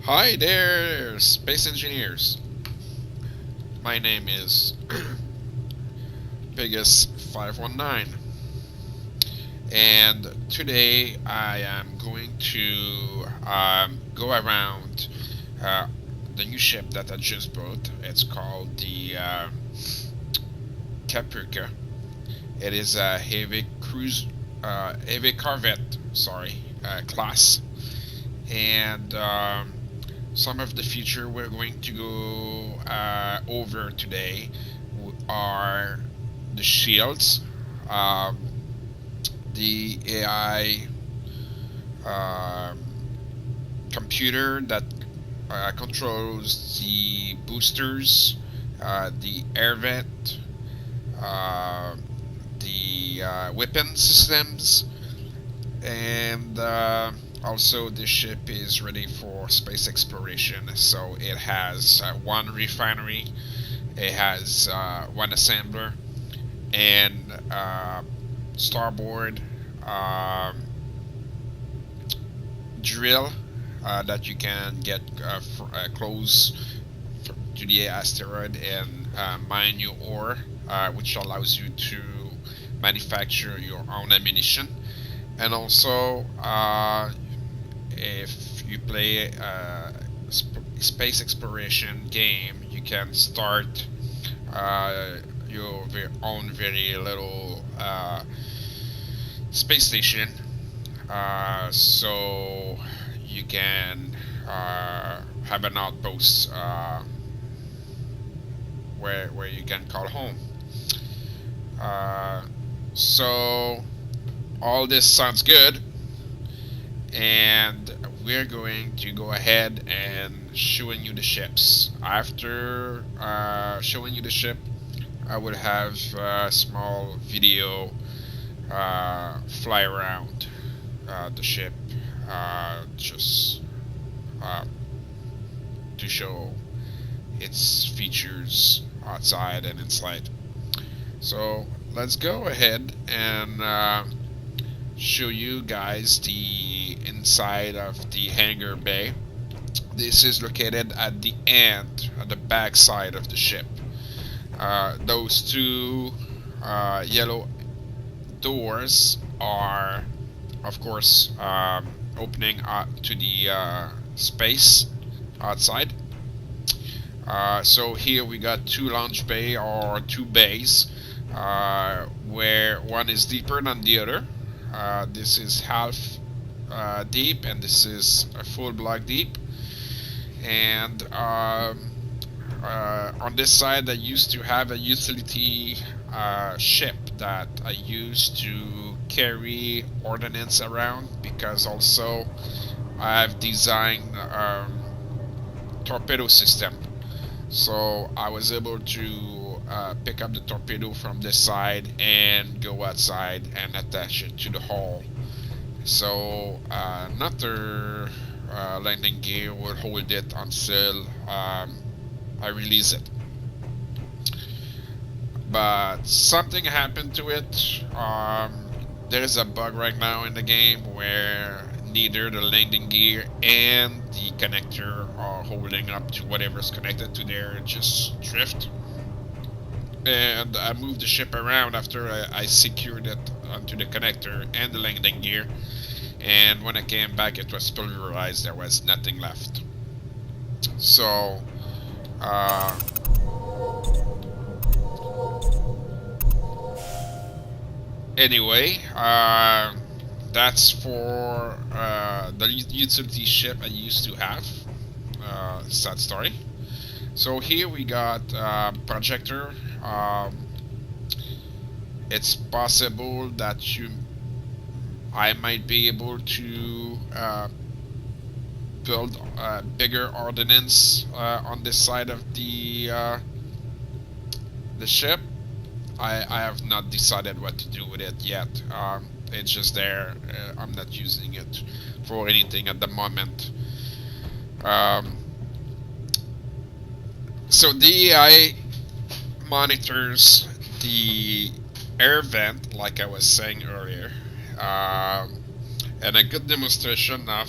Hi there, space engineers. My name is Biggest519, and today I am going to go around uh, the new ship that I just bought. It's called the Caprica. It is a heavy corvette, sorry, class, and some of the feature we're going to go over today are the shields, um, the AI um, computer that controls the boosters, the air vent, uh, the weapon systems, and also this ship is ready for space exploration. So it has one refinery, it has one assembler, and starboard um, drill that you can get close to the asteroid and mine your ore, which allows you to manufacture your own ammunition. And also, if you play a space exploration game, you can start your own very little space station, so you can have an outpost where you can call home. Uh, so all this sounds good, and we're going to go ahead and showing you the ships. After showing you the ship, I will have a small video fly around the ship, just to show its features outside and inside. So let's go ahead and show you guys the inside of the Hangar Bay. This is located at the end, at the back side of the ship. Those two yellow doors are, of course, opening to the space outside. So here we got two launch bay or two bays, where one is deeper than the other. This is half deep, and this is a full block deep. And on this side, I used to have a utility ship that I used to carry ordnance around, because also I've designed torpedo system. So I was able to pick up the torpedo from this side and go outside and attach it to the hull. So another landing gear will hold it until I release it. But something happened to it. There is a bug right now in the game where neither the landing gear and the connector are holding up to whatever's connected to there, just drift. And I moved the ship around after I secured it onto the connector and the landing gear, and when I came back it was pulverized. There was nothing left. So anyway, that's for the utility ship I used to have. Sad story. So here we got projector. It's possible that I might be able to build bigger ordnance on this side of the ship. I have not decided what to do with it yet. It's just there. I'm not using it for anything at the moment. So the AI monitors the air vent, like I was saying earlier. And a good demonstration of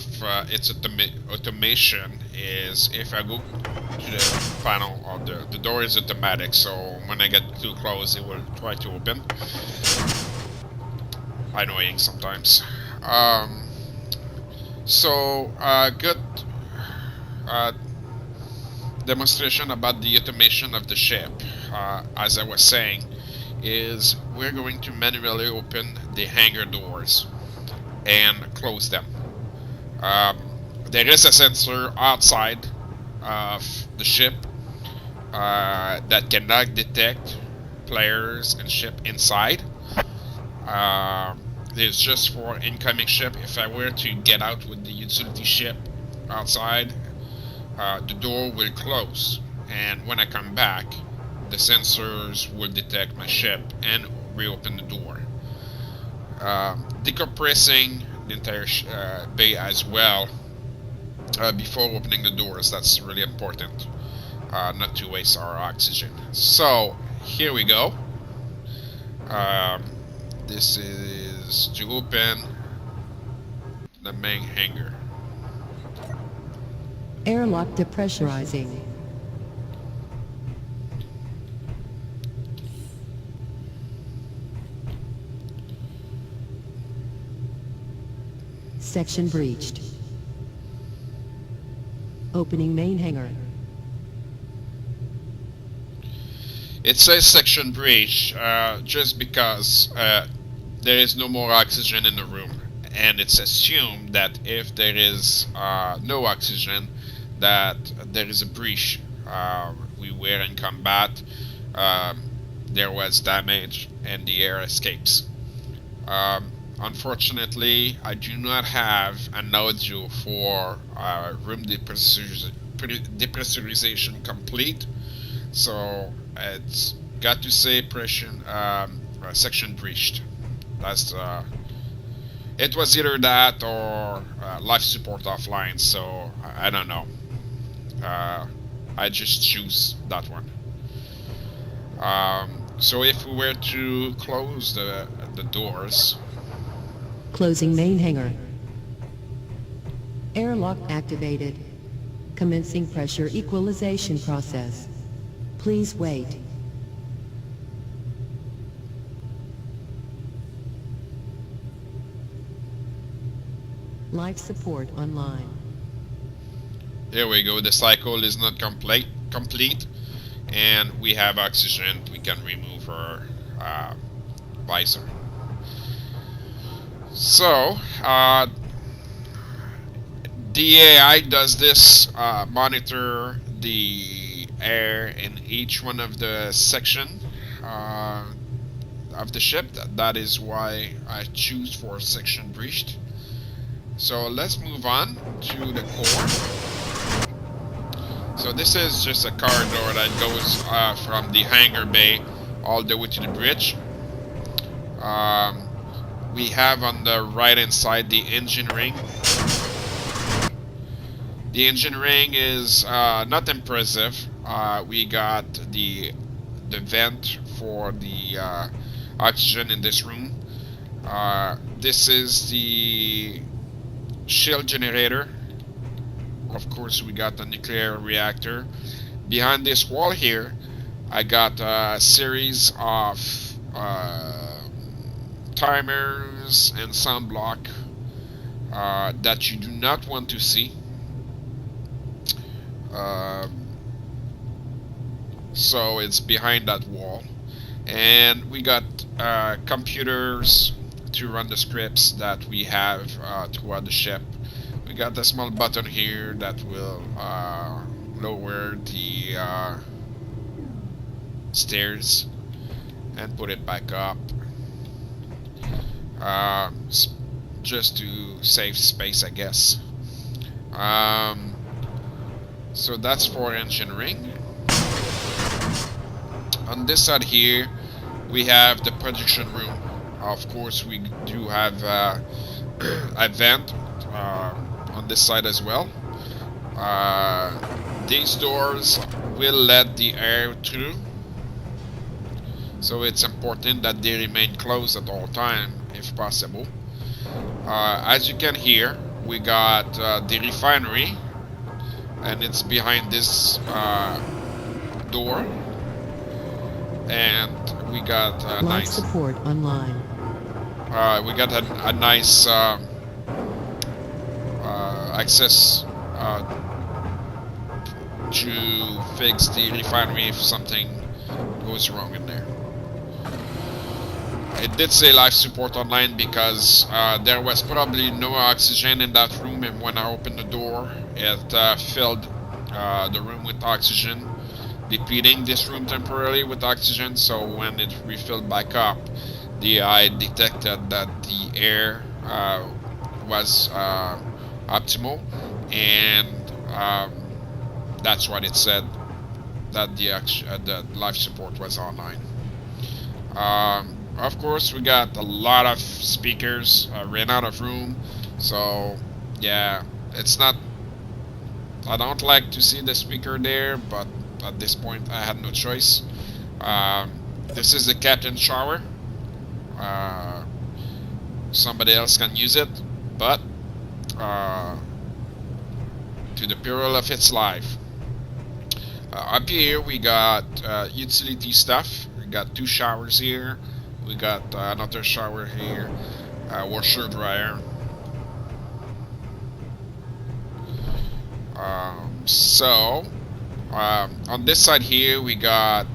its automation is if I go to the panel, or the door is automatic, so when I get too close it will try to open. Annoying sometimes. So good demonstration about the automation of the ship, as I was saying, is we're going to manually open the hangar doors and close them. There is a sensor outside of the ship that cannot detect players and ship inside. It's just for incoming ship. If I were to get out with the utility ship outside, the door will close, and when I come back, the sensors will detect my ship and reopen the door. Decompressing the entire bay as well before opening the doors. That's really important, not to waste our oxygen. So here we go. This is to open the main hangar. Airlock depressurizing. Section breached. Opening main hangar. It says section breach just because there is no more oxygen in the room, and it's assumed that if there is no oxygen, that there is a breach. We were in combat, there was damage, and the air escapes. Unfortunately, I do not have an audio for room depressurization complete, so it's got to say section breached. That's it was either that or life support offline, so I don't know. I just choose that one. So if we were to close the doors. Closing main hangar. Airlock activated. Commencing pressure equalization process. Please wait. Life support online. There we go. The cycle is not complete, and we have oxygen. We can remove our visor. So the AI does this, monitor the air in each one of the section of the ship. That is why I choose for section breached. So let's move on to the core. So this is just a corridor that goes from the hangar bay all the way to the bridge. We have on the right hand side the engine ring. The engine ring is not impressive. We got the vent for the oxygen in this room. This is the shield generator. Of course, we got the nuclear reactor. Behind this wall here, I got a series of timers and sound block that you do not want to see. So it's behind that wall, and we got computers to run the scripts that we have throughout the ship. We got a small button here that will lower the stairs and put it back up, just to save space, I guess. So that's for engine ring. On this side here, we have the production room. Of course, we do have a vent on this side as well. These doors will let the air through, so it's important that they remain closed at all time if possible. As you can hear, we got the refinery, and it's behind this door, and we got a Life nice support online. a nice access to fix the refinery if something goes wrong in there. It did say life support online because there was probably no oxygen in that room, and when I opened the door, it filled the room with oxygen, depleting this room temporarily with oxygen. So when it refilled back up, the AI detected that the air was optimal, and that's what it said, that the life support was online. Of course, we got a lot of speakers. Ran out of room, so yeah, it's not. I don't like to see the speaker there, but at this point, I had no choice. This is the captain's shower. Somebody else can use it, but to the peril of its life. Up here, we got utility stuff. We got 2 showers here. We got another shower here, washer dryer. On this side here, we got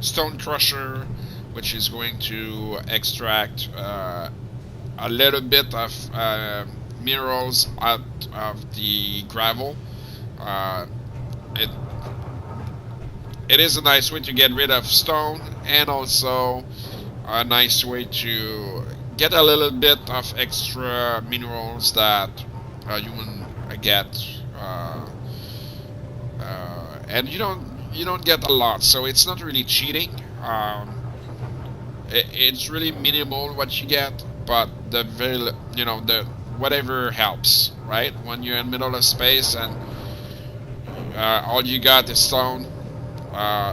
stone crusher, which is going to extract a little bit of minerals out of the gravel. It is a nice way to get rid of stone, and also a nice way to get a little bit of extra minerals that you wouldn't get, and you don't get a lot, so it's not really cheating. It's really minimal what you get, but the whatever helps, right? When you're in the middle of space and all you got is stone.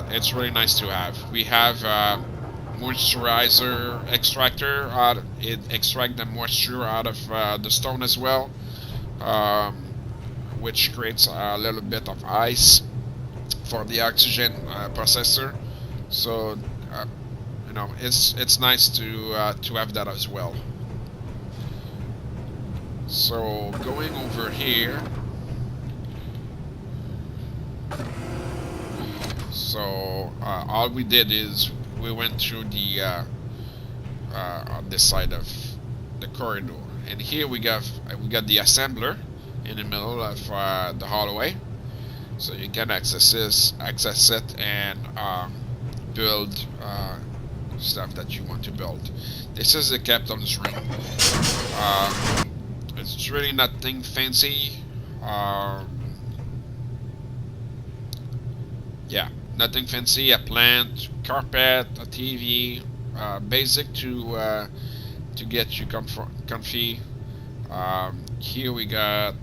It's really nice to have. We have Moisturizer Extractor. It extracts the moisture out of the stone as well, which creates a little bit of ice for the oxygen processor. So it's nice to have that as well. So going over here. So all we did is we went through the on this side of the corridor, and here we got the assembler in the middle of the hallway, so you can access it, and build stuff that you want to build. This is the captain's room. It's really nothing fancy. Yeah. Nothing fancy. A plant, carpet, a TV, basic to get you comfy. Here we got.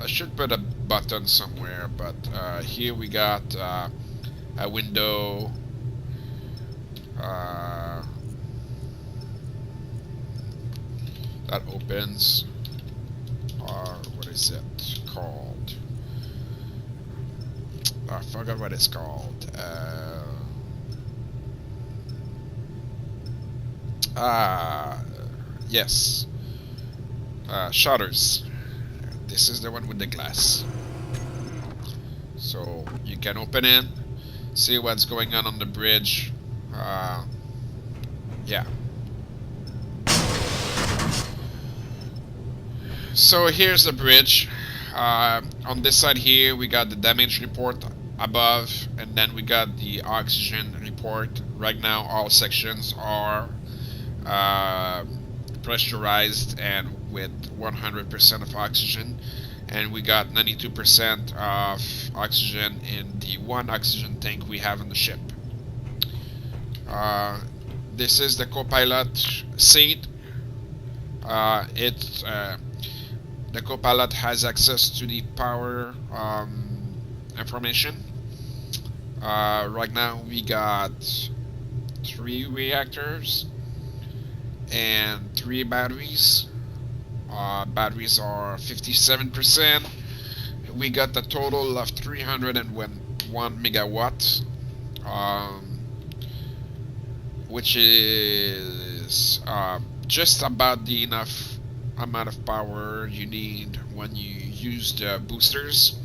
I should put a button somewhere, but here we got a window. That opens. What is it called? I forgot what it's called. Yes. Shutters. This is the one with the glass. So you can open it, see what's going on the bridge. Yeah. So here's the bridge. On this side here, we got the damage report above, and then we got the oxygen report. Right now, all sections are pressurized and with 100% of oxygen, and we got 92% of oxygen in the 1 oxygen tank we have in the ship. This is the co-pilot seat. The co-pilot has access to the power information. Right now we got 3 reactors, and 3 batteries. Batteries are 57%. We got a total of 301 megawatts, which is just about the enough amount of power you need when you use the boosters.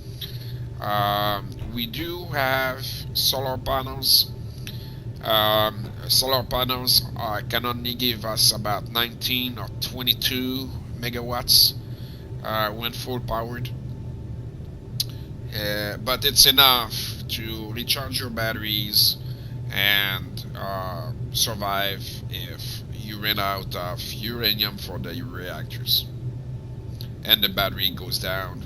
We do have solar panels. Solar panels can only give us about 19 or 22 megawatts when full powered, but it's enough to recharge your batteries and survive if you run out of uranium for the reactors and the battery goes down.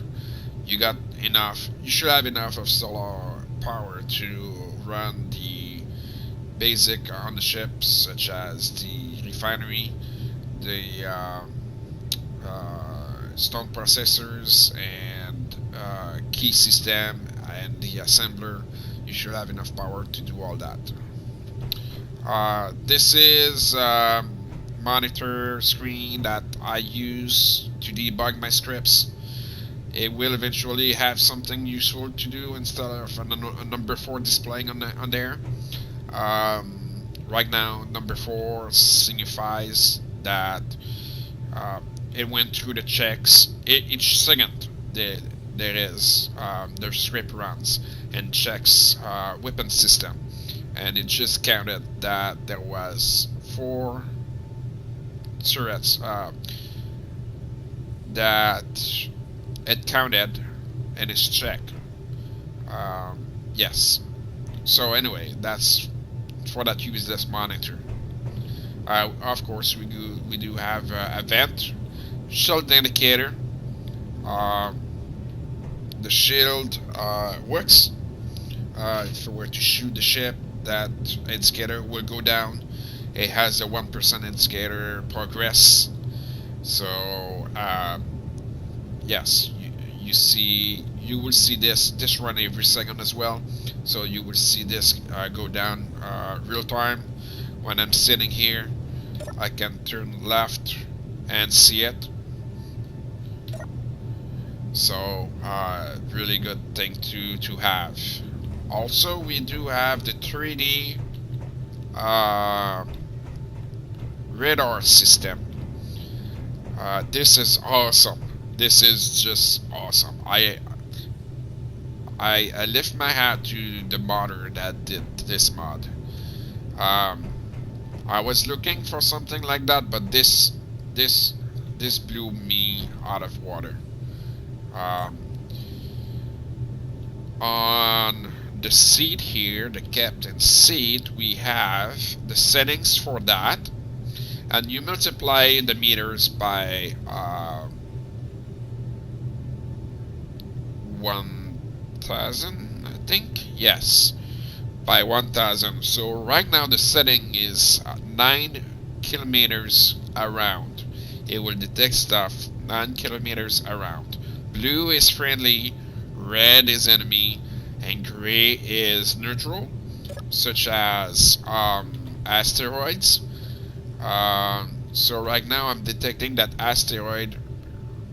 You got enough. You should have enough of solar power to run the basic on the ships, such as the refinery, the stone processors, and key system, and the assembler. You should have enough power to do all that. This is monitor screen that I use to debug my scripts. It will eventually have something useful to do instead of a number 4 displaying on there. Right now, number 4 signifies that it went through the checks. Each second there is the script runs and checks weapon system, and it just counted that there was 4 turrets that it counted and it's checked. Yes. So anyway, that's for that useless monitor. Of course, we do have a vent, shield indicator. The shield works. If we were to shoot the ship, that indicator will go down. It has a 1% indicator progress. So yes, you will see this run every second as well. So you will see this go down real time. When I'm sitting here, I can turn left and see it. So really good thing to have. Also, we do have the 3D radar system. This is awesome. This is just awesome. I lift my hat to the modder that did this mod. I was looking for something like that, but this blew me out of water. On the seat here, the captain's seat, we have the settings for that, and you multiply the meters by 1,000, I think. Yes, by 1,000. So right now the setting is 9 kilometers around. It will detect stuff 9 kilometers around. Blue is friendly, red is enemy, and gray is neutral, such as asteroids. So right now I'm detecting that asteroid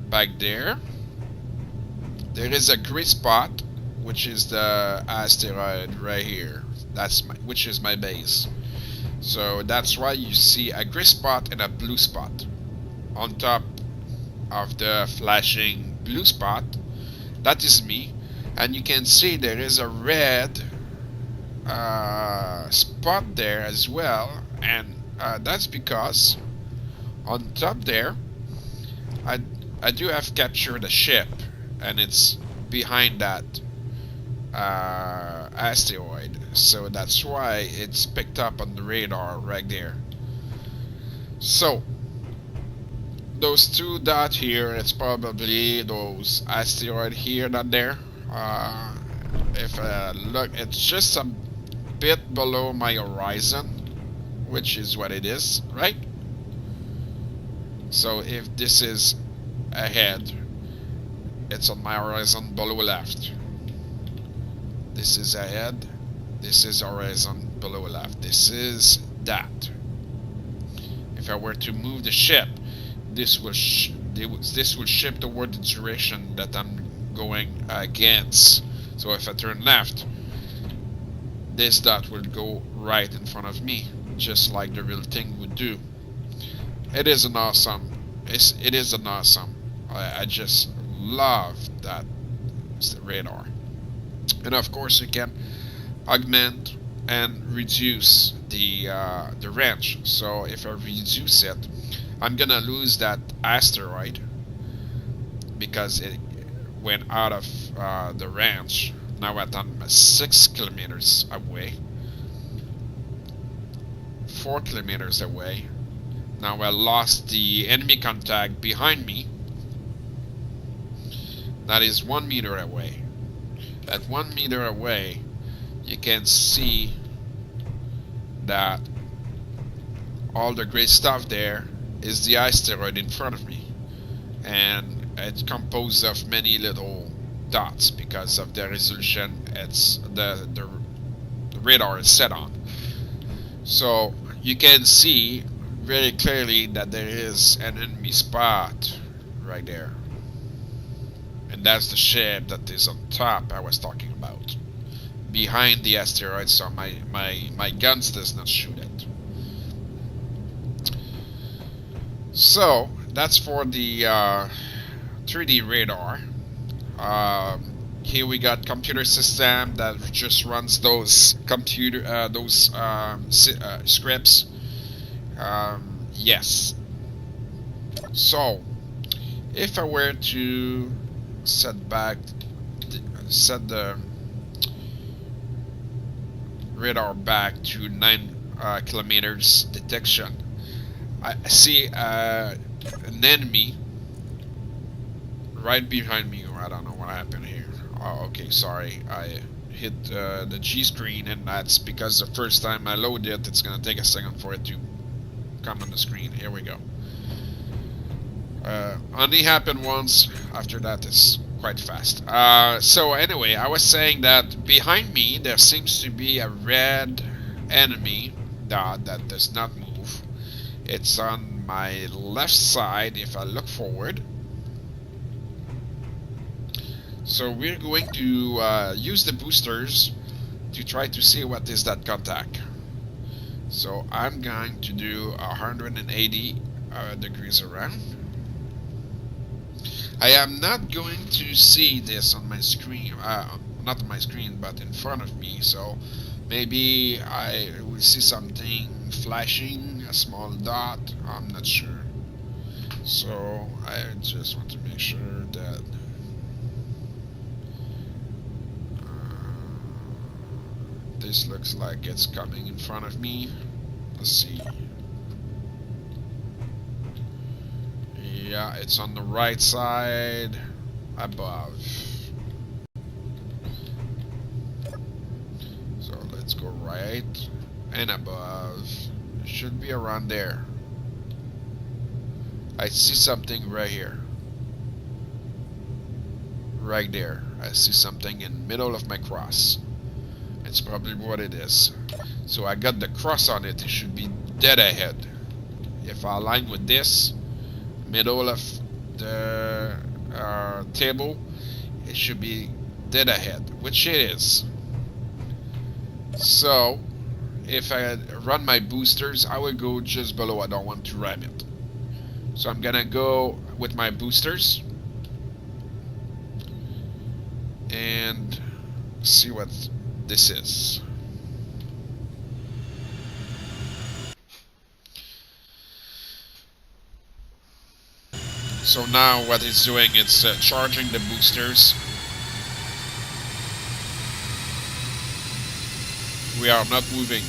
back there. There is a gray spot, which is the asteroid right here. Which is my base. So that's why you see a gray spot and a blue spot. On top of the flashing blue spot, that is me. And you can see there is a red spot there as well, and that's because on top there I do have captured a ship, and it's behind that asteroid, so that's why it's picked up on the radar right there. So those 2 dots here, it's probably those asteroid here, not there. If I look, it's just a bit below my horizon, which is what it is, right? So if this is ahead, it's on my horizon below left. This is ahead, this is horizon below left. This is that. If if I were to move the ship, this will ship toward the direction that I'm going against. So if I turn left, this dot will go right in front of me, just like the real thing would do. It is an awesome. It is an awesome. I just love that radar. And of course, you can augment and reduce the range. So if I reduce it, I'm gonna lose that asteroid because it went out of the range. Now I'm 6 kilometers away, 4 kilometers away. Now I lost the enemy contact behind me. That is 1 meter away. At 1 meter away, you can see that all the great stuff there is the asteroid in front of me, and it's composed of many little dots because of the resolution it's the radar is set on. So you can see very clearly that there is an enemy spot right there, and that's the ship that is on top I was talking about, behind the asteroid, so my guns does not shoot it. So that's for the 3D radar. Here we got computer system that just runs those scripts. Yes. So if I were to set the radar back to 9 kilometers detection, I see an enemy right behind me. I don't know what happened here. Oh, okay, sorry. I hit the G screen, and that's because the first time I load it, it's gonna take a second for it to come on the screen. Here we go. Only happened once. After that, it's quite fast. So anyway, I was saying that behind me there seems to be a red enemy dot that does not move. It's on my left side if I look forward. So we're going to use the boosters to try to see what is that contact. So I'm going to do 180 degrees around. I am not going to see this on my screen, not on my screen, but in front of me. So maybe I will see something flashing, a small dot. I'm not sure. So I just want to make sure that this looks like it's coming in front of me. Let's see. Yeah, it's on the right side above. So let's go right and above. It should be around there. I see something right here. Right there. I see something in the middle of my cross. It's probably what it is. So I got the cross on it. It should be dead ahead. If I align with this, middle of the table, it should be dead ahead, which it is. So if I run my boosters, I will go just below. I don't want to ram it. So I'm gonna go with my boosters and see what this is. So now what it's doing, it's charging the boosters. We are not moving.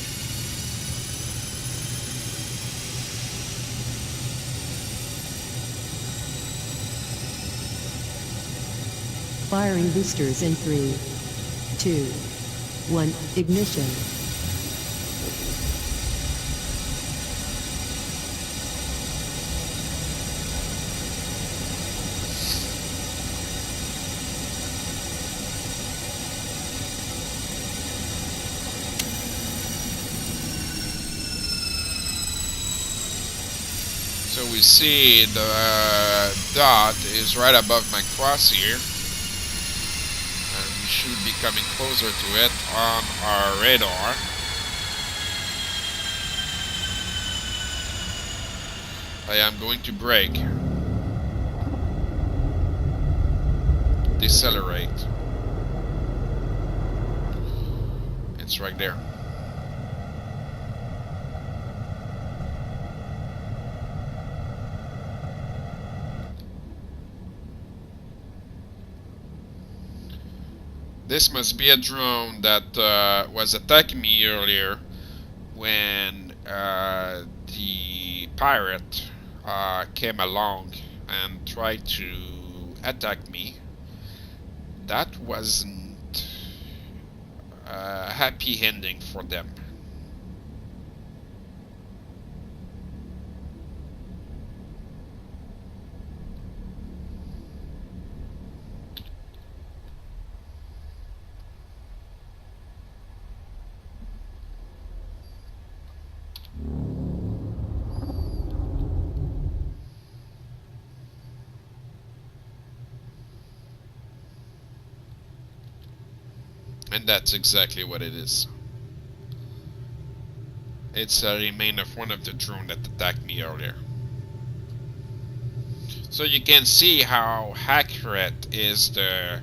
Firing boosters in 3, 2, 1, ignition. So we see the dot is right above my crosshair, and we should be coming closer to it on our radar. I am going to brake, decelerate. It's right there. This must be a drone that was attacking me earlier when the pirate came along and tried to attack me. That wasn't a happy ending for them. And that's exactly what it is. It's a remain of one of the drones that attacked me earlier. So you can see how accurate is the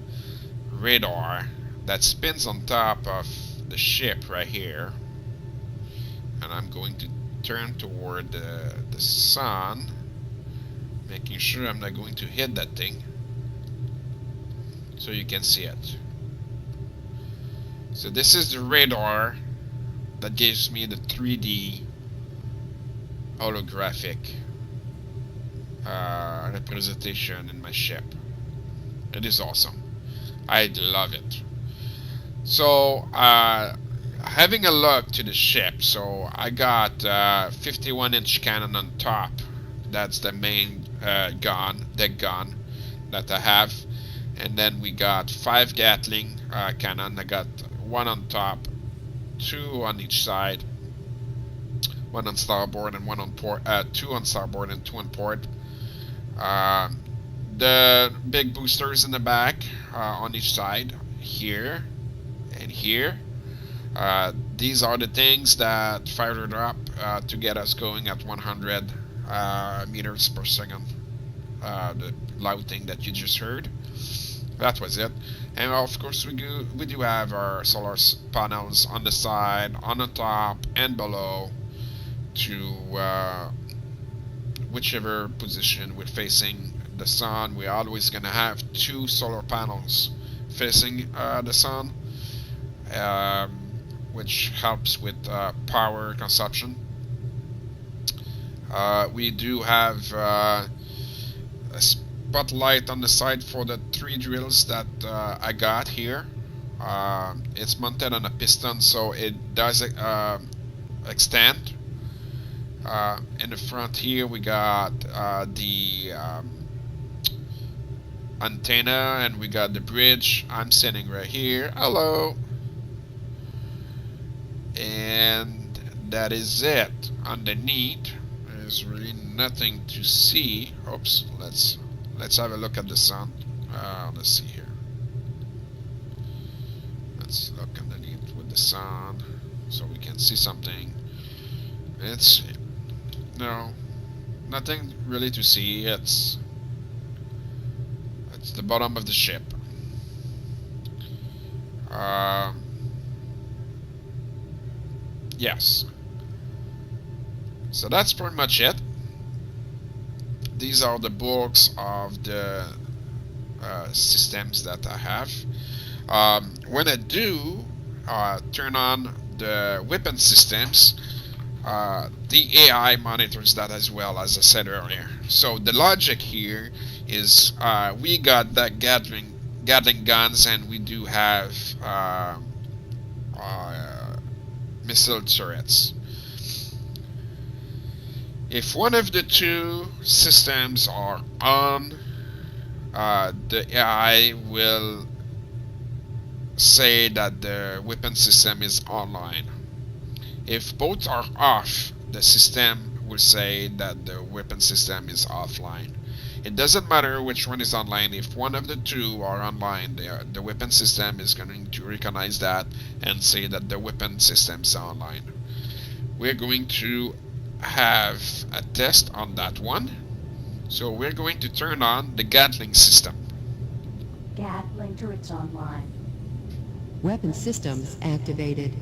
radar that spins on top of the ship right here. And I'm going to turn toward the sun, making sure I'm not going to hit that thing, so you can see it. So this is the radar that gives me the 3D holographic representation in my ship. It is awesome. I love it. So having a look to the ship, so I got 51-inch cannon on top. That's the main deck gun that I have. And then we got 5 Gatling cannon. I got 1 on top, 2 on each side, 1 on starboard and 1 on port, 2 on starboard and 2 on port. The big boosters in the back on each side, here and here. These are the things that fired up to get us going at 100 meters per second. The loud thing that you just heard. That was it. And of course we do have our solar panels on the side, on the top, and below to whichever position we're facing the sun. We're always gonna have 2 solar panels facing the sun, which helps with power consumption. We do have a spotlight on the side for the 3 drills that I got here. It's mounted on a piston, so it does extend. In the front here we got the antenna, and we got the bridge. I'm sitting right here. Hello. And that is it. Underneath there's really nothing to see. Oops, let's have a look at the sun. Let's see here. Let's look underneath with the sun so we can see something. It's no, nothing really to see. It's the bottom of the ship. Yes. So that's pretty much it. These are the books of the systems that I have. When I do turn on the weapon systems, the AI monitors that as well, as I said earlier. So the logic here is we got that Gatling guns, and we do have missile turrets. If one of the 2 systems are on, the AI will say that the weapon system is online. If both are off, the system will say that the weapon system is offline. It doesn't matter which one is online. If one of the two are online, the weapon system is going to recognize that and say that the weapon system is online. We're going to have a test on that one. So we're going to turn on the Gatling system. Gatling turrets online. Weapon systems activated.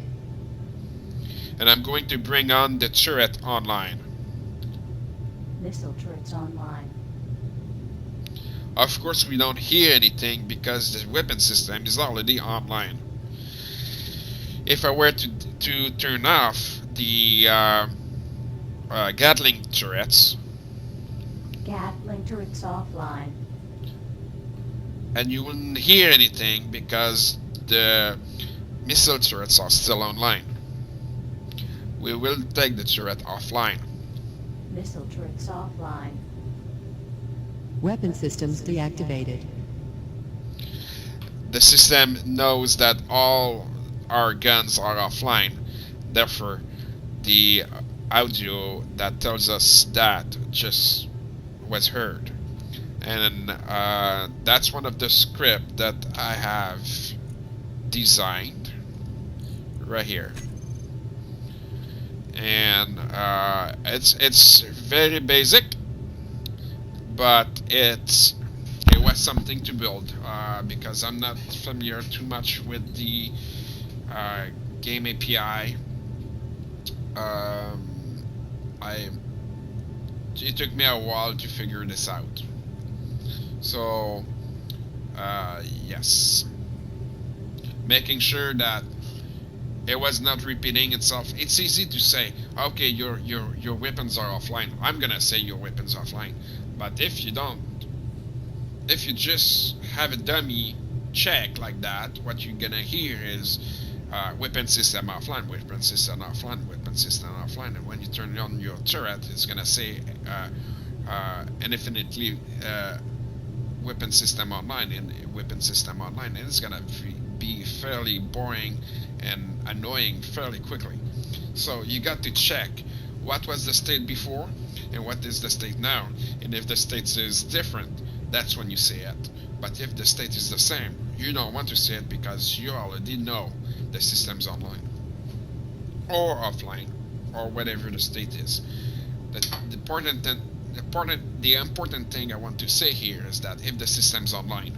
And I'm going to bring on the turret online. Missile turrets online. Of course, we don't hear anything because the weapon system is already online. If I were to turn off the Gatling turrets, Gatling turrets offline. and you wouldn't hear anything because the missile turrets are still online, we will take the turret offline. Missile turrets offline. Weapon systems deactivated. The system knows that all our guns are offline. Therefore, the audio that tells us that just was heard. And that's one of the script that I have designed right here. And it's very basic, but it was something to build because I'm not familiar too much with the game API. It took me a while to figure this out. So yes, making sure that it was not repeating itself. It's easy to say, okay, your weapons are offline. I'm gonna say your weapons are offline. But if you don't, if you just have a dummy check like that, what you're gonna hear is weapon system offline, weapon system offline, weapon system offline. And when you turn on your turret, it's gonna say infinitely weapon system online and weapon system online, and it's gonna be fairly boring and annoying fairly quickly. So you got to check what was the state before and what is the state now, and if the state is different, that's when you say it. But if the state is the same, you don't want to say it because you already know the system's online or offline or whatever the state is. The important thing I want to say here is that if the system's online,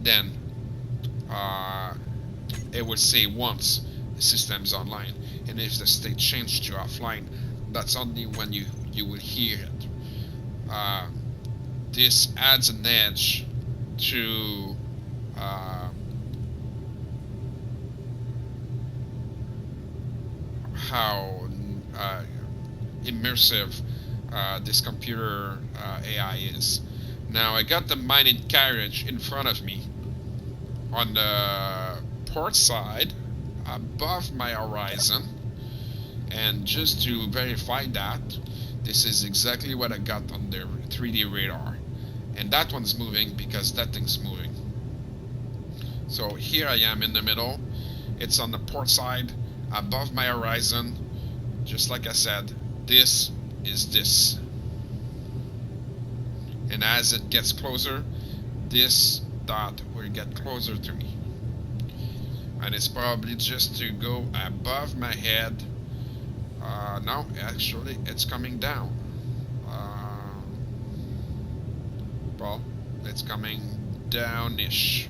then it will say once the system's online, and if the state changed to offline, that's only when you will hear it. This adds an edge to how immersive this computer AI is. Now I got the mining carriage in front of me on the port side above my horizon, and just to verify that, this is exactly what I got on the 3D radar, and that one's moving because that thing's moving. So here I am in the middle. It's on the port side above my horizon. Just like I said, this is this, and as it gets closer, this dot will get closer to me, and it's probably just to go above my head. No, actually it's coming down. Well, it's coming down-ish.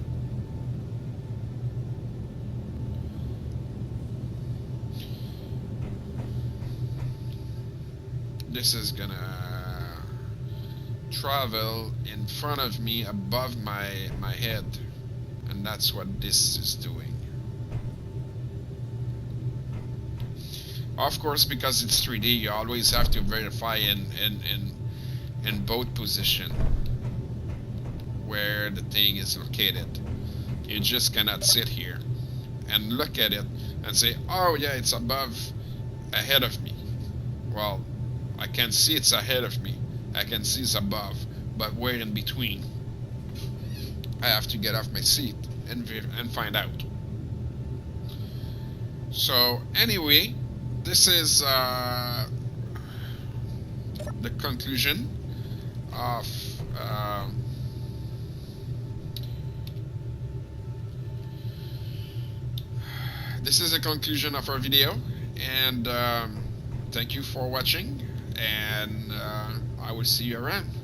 This is gonna travel in front of me above my head, and that's what this is doing. Of course, because it's 3D, you always have to verify in both position where the thing is located. You just cannot sit here and look at it and say, oh yeah, it's ahead of me. Well, I can see it's ahead of me, I can see it's above, but where in between? I have to get off my seat and find out. So anyway, this is the conclusion of this is the conclusion of our video, and thank you for watching, and I will see you around.